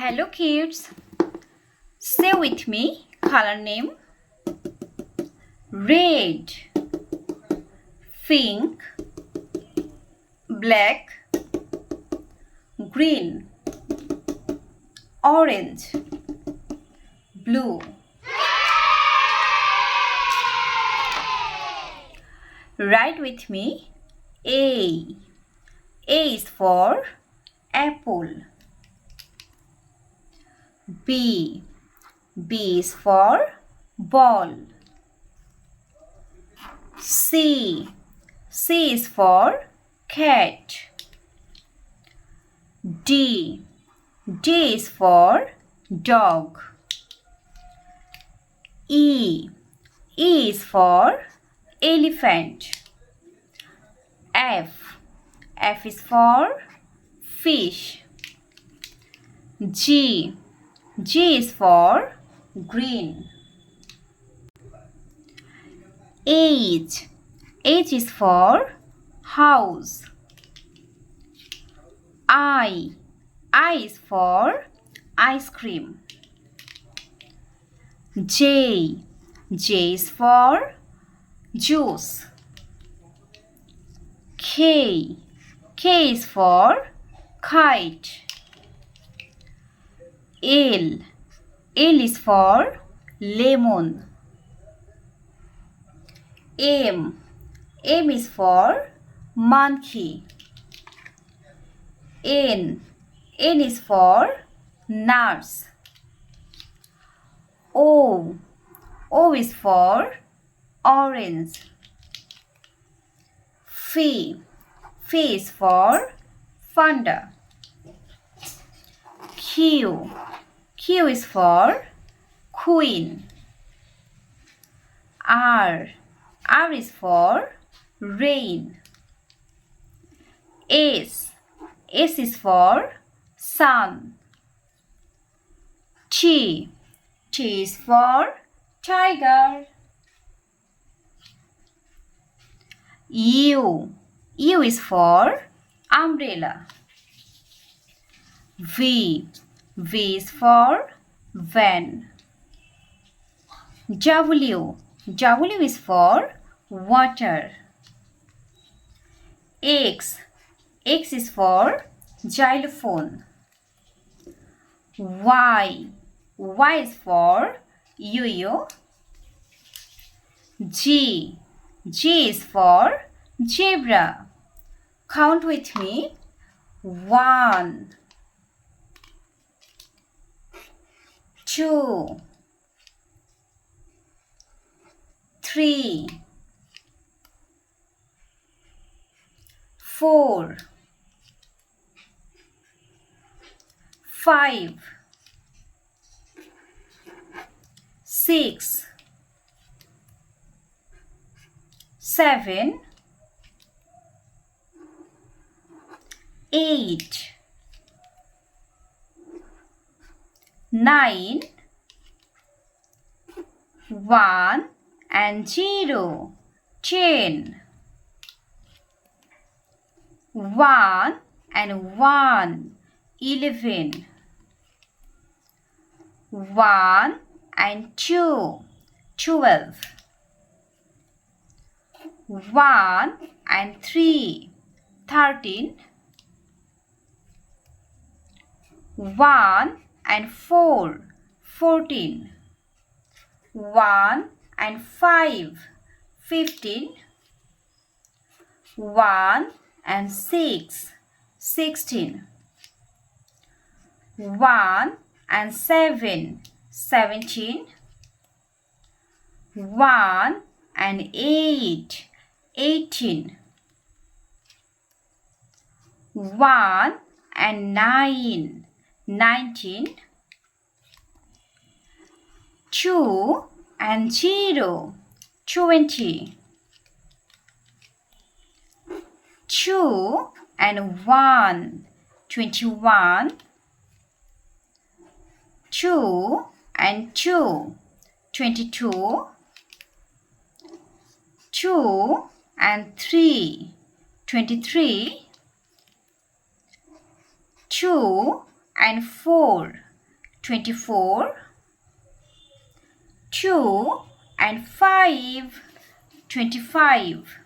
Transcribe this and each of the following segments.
Hello kids, say with me color name: red, pink, black, green, orange, blue. Write with me A. A is for apple. B. B is for ball. C. C is for cat. D. D is for dog. E. E is for elephant. F. F is for fish. G. G is for green. H. H is for house. I. I is for ice cream. J. J is for juice. K. K is for kite. L. L is for lemon. M. M is for monkey. N. N is for nurse. O. O is for orange. F. F is for thunder. Q. Q is for queen. R. R is for rain. S. S is for sun. T. T is for tiger. U. U is for umbrella. V. V is for van. W. W is for water. X. X is for xylophone. Y. Y is for yo-yo. G. G is for zebra. Count with me. 1, 2, 3, 4, 5, 6, 7, 8, 9, 1 and 0, 10. 1 and 1, 11. 1 and 2, 12. 1 and 3, 13. 1 and 4, 14. 1 and 5, 15. 1 and 6, 16. 1 and 7, 17. 1 and 8, 18. 1 and 9, 19. 2 and 0, 20. 2 and 1, 21. 2 and 2, 22. 2 and 3, 23. 2 and 4, 24. 2 and 5, 25.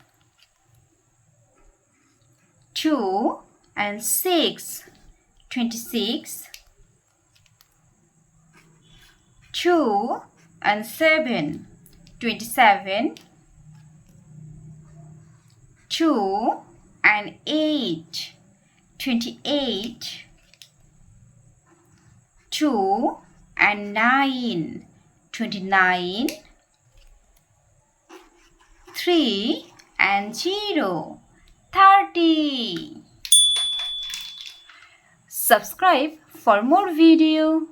2 and 6, 26. 2 and 7, 27. 2 and 8, 28. 2 and 9, 29. 3 and 0, 30. Subscribe for more video.